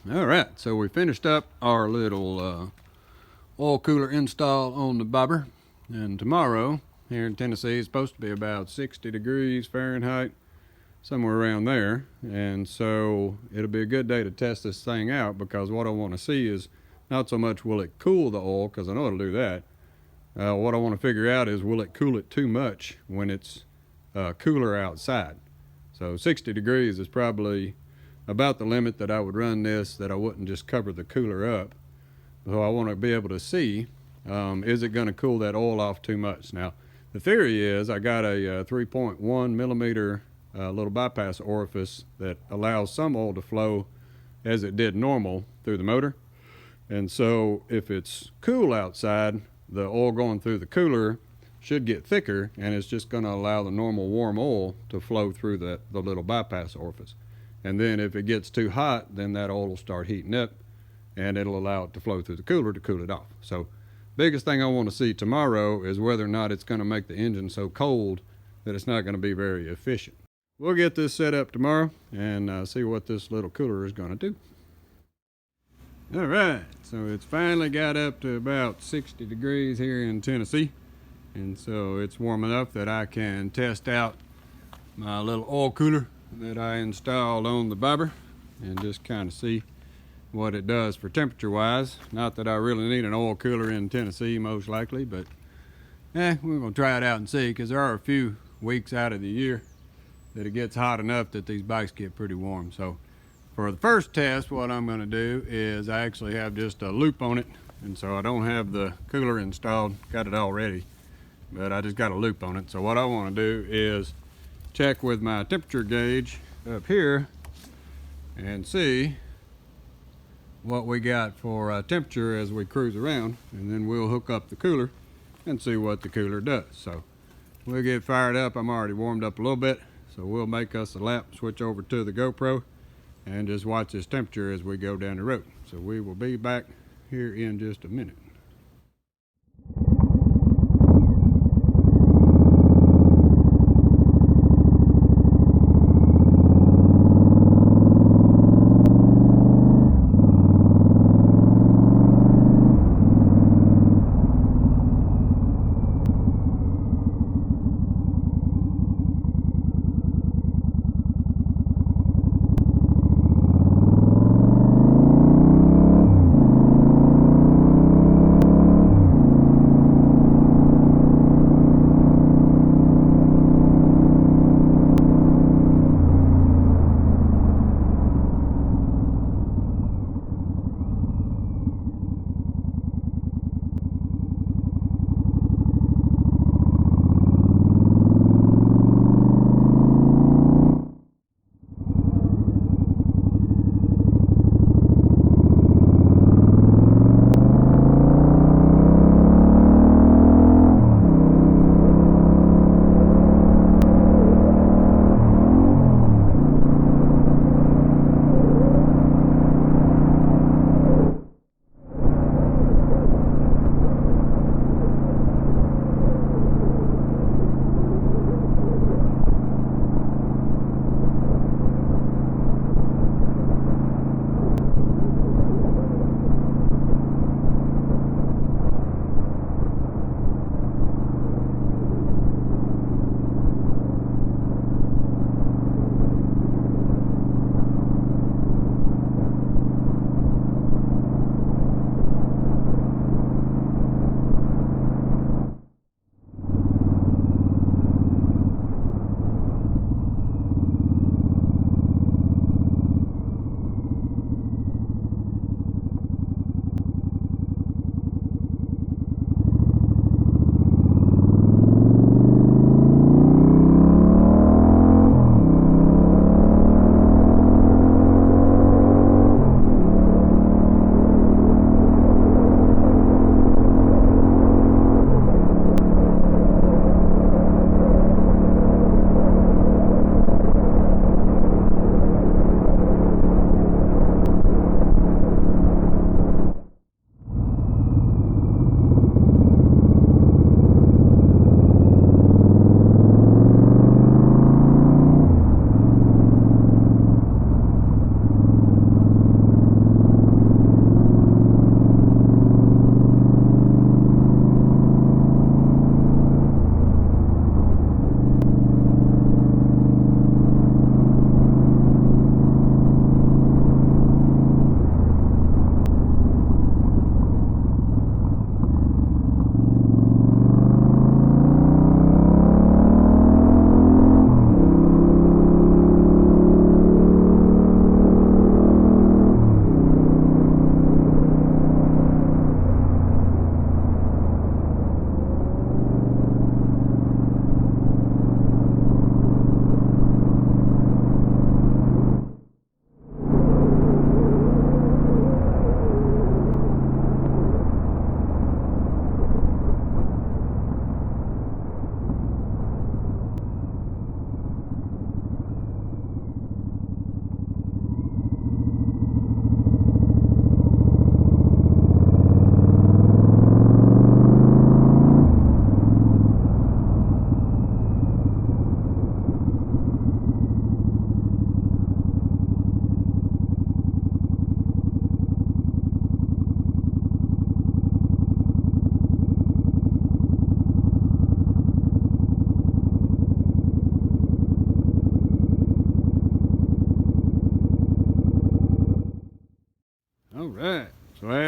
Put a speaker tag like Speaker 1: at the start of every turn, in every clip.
Speaker 1: All right, so we finished up our little oil cooler install on the bobber, and tomorrow here in Tennessee it's supposed to be about 60 degrees Fahrenheit, somewhere around there, and so it'll be a good day to test this thing out, because what I want to see is not so much will it cool the oil, because I know it'll do that. What I want to figure out is, will it cool it too much when it's cooler outside. So 60 degrees is probably about the limit that I would run this, that I wouldn't just cover the cooler up. So I want to be able to see, is it going to cool that oil off too much? Now, the theory is I got a 3.1 millimeter little bypass orifice that allows some oil to flow as it did normal through the motor. And so if it's cool outside, the oil going through the cooler should get thicker, and it's just going to allow the normal warm oil to flow through the little bypass orifice. And then if it gets too hot, then that oil will start heating up, and it'll allow it to flow through the cooler to cool it off. So biggest thing I want to see tomorrow is whether or not it's going to make the engine so cold that it's not going to be very efficient. We'll get this set up tomorrow and see what this little cooler is going to do. All right, so it's finally got up to about 60 degrees here in Tennessee, and so it's warm enough that I can test out my little oil cooler that I installed on the bobber and just kind of see what it does for temperature wise. Not that I really need an oil cooler in Tennessee most likely, but we're gonna try it out and see, because there are a few weeks out of the year that it gets hot enough that these bikes get pretty warm. So for the first test, what I'm going to do is I actually have just a loop on it, and so I don't have the cooler installed, got it all ready, but I just got a loop on it. So what I want to do is check with my temperature gauge up here and see what we got for temperature as we cruise around, and then we'll hook up the cooler and see what the cooler does. So we'll get fired up. I'm already warmed up a little bit, so we'll make us a lap, switch over to the GoPro, and just watch this temperature as we go down the road. So we will be back here in just a minute.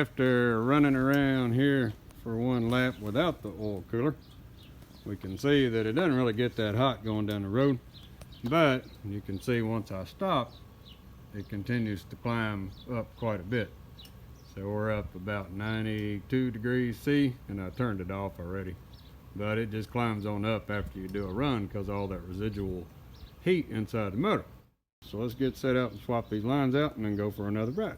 Speaker 1: after running around here for one lap without the oil cooler, we can see that it doesn't really get that hot going down the road, but you can see once I stop, it continues to climb up quite a bit. So we're up about 92 degrees C, and I turned it off already. But it just climbs on up after you do a run because of all that residual heat inside the motor. So let's get set up and swap these lines out and then go for another ride.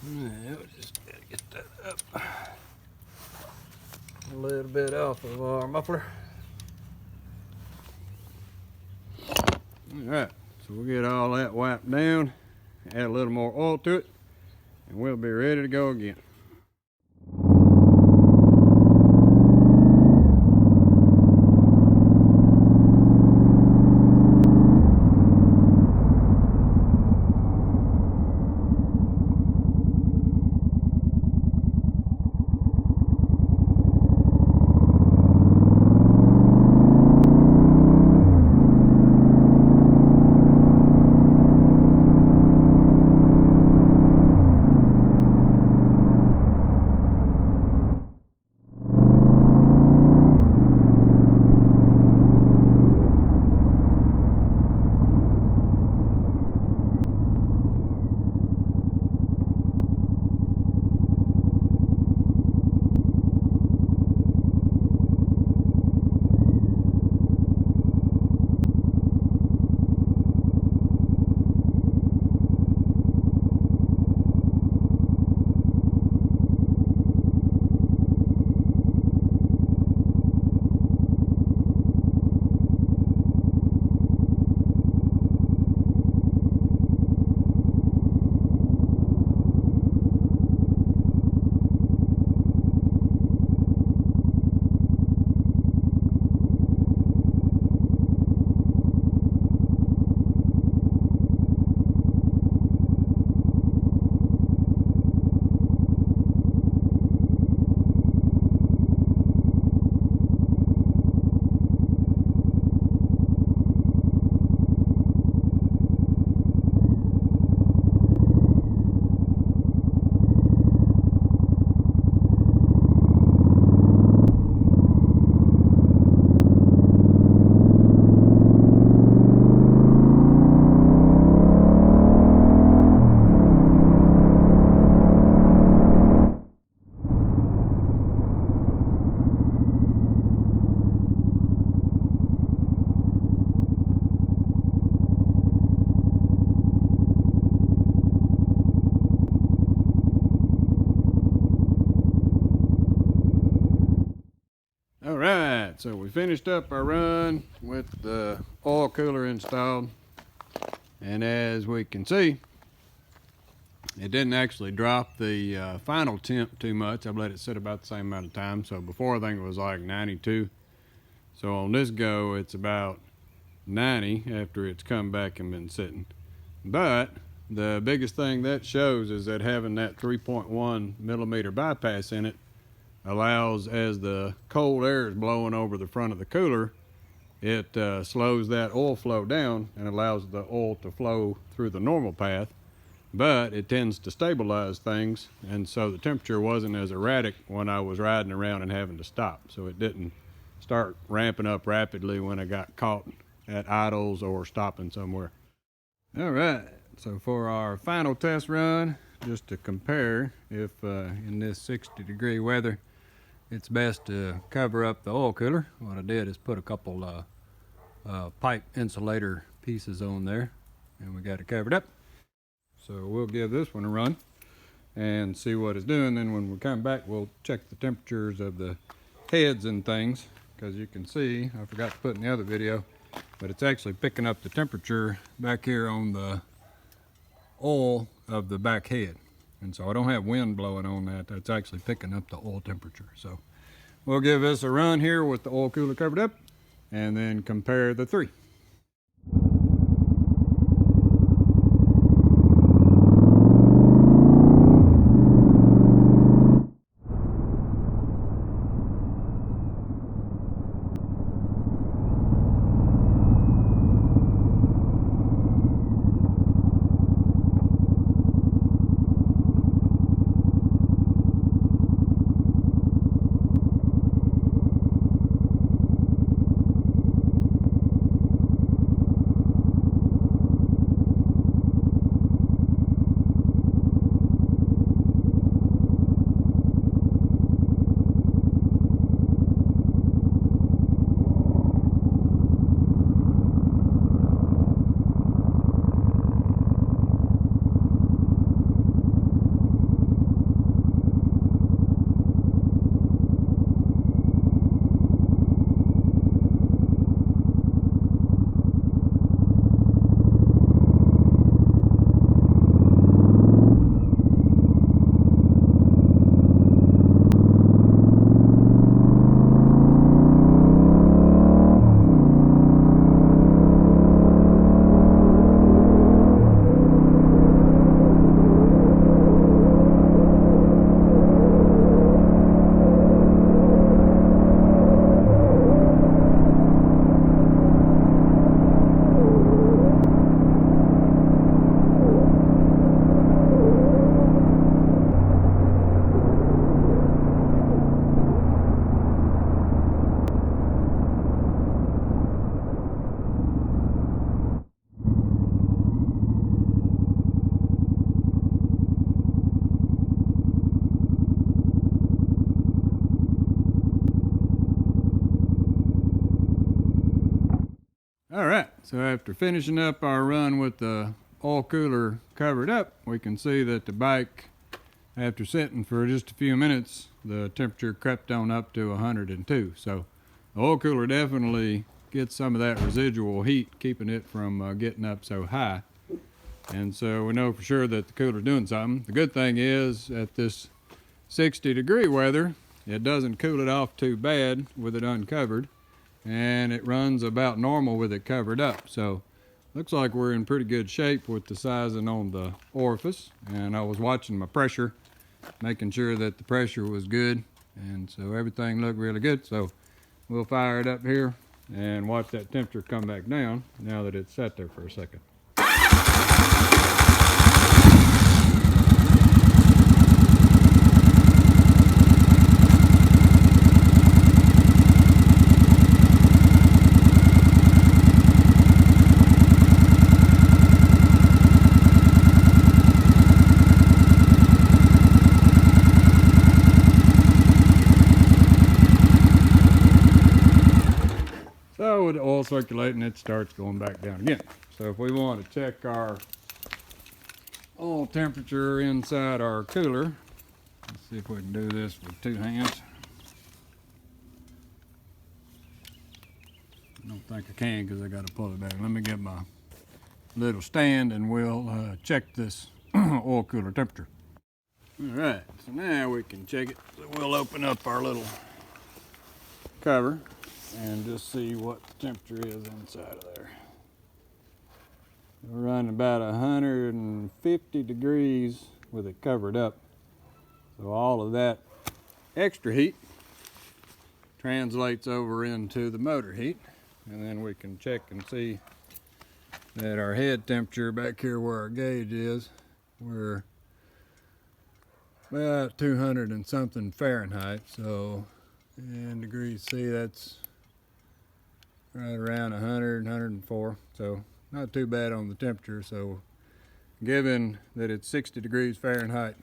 Speaker 1: Now we just gotta get that up a little bit off of our muffler. Alright, so we'll get all that wiped down, add a little more oil to it, and we'll be ready to go again. Alright, so we finished up our run with the oil cooler installed, and as we can see, it didn't actually drop the final temp too much. I've let it sit about the same amount of time. So before, I think it was like 92. So on this go, it's about 90 after it's come back and been sitting. But the biggest thing that shows is that having that 3.1 millimeter bypass in it allows, as the cold air is blowing over the front of the cooler, it slows that oil flow down and allows the oil to flow through the normal path, but it tends to stabilize things, and so the temperature wasn't as erratic when I was riding around and having to stop. So it didn't start ramping up rapidly when I got caught at idles or stopping somewhere. All right, so for our final test run, just to compare if in this 60-degree weather it's best to cover up the oil cooler, what I did is put a couple pipe insulator pieces on there, and we got it covered up. So we'll give this one a run and see what it's doing. Then when we come back, we'll check the temperatures of the heads and things, because you can see, I forgot to put in the other video, but it's actually picking up the temperature back here on the oil of the back head. And so I don't have wind blowing on that. That's actually picking up the oil temperature. So we'll give this a run here with the oil cooler covered up and then compare the three. All right, so after finishing up our run with the oil cooler covered up, we can see that the bike, after sitting for just a few minutes, the temperature crept on up to 102. So the oil cooler definitely gets some of that residual heat, keeping it from getting up so high. And so we know for sure that the cooler's doing something. The good thing is, at this 60-degree weather, it doesn't cool it off too bad with it uncovered, and it runs about normal with it covered up. So looks like we're in pretty good shape with the sizing on the orifice. And I was watching my pressure, making sure that the pressure was good, and so everything looked really good. So we'll fire it up here and watch that temperature come back down now that it's sat there for a second. So with the oil circulating, it starts going back down again. So if we want to check our oil temperature inside our cooler, let's see if we can do this with 2 hands. I don't think I can because I got to pull it back. Let me get my little stand and we'll check this oil cooler temperature. All right, so now we can check it. So we'll open up our little cover and just see what the temperature is inside of there. We're running about 150 degrees with it covered up. So all of that extra heat translates over into the motor heat. And then we can check and see that our head temperature back here where our gauge is, we're about 200 and something Fahrenheit. So in degrees C, that's right around 100, 104. So not too bad on the temperature. So given that it's 60 degrees Fahrenheit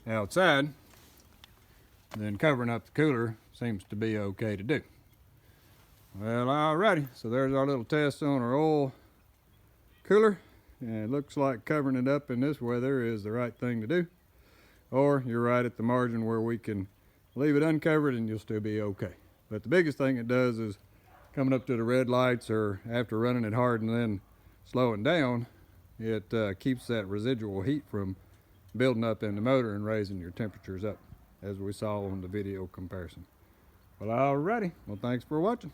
Speaker 1: outside, then covering up the cooler seems to be okay to do. Well, alrighty, so there's our little test on our oil cooler, and it looks like covering it up in this weather is the right thing to do. Or you're right at the margin where we can leave it uncovered and you'll still be okay. But the biggest thing it does is coming up to the red lights or after running it hard and then slowing down, it keeps that residual heat from building up in the motor and raising your temperatures up, as we saw on the video comparison. Well, alrighty. Well, thanks for watching.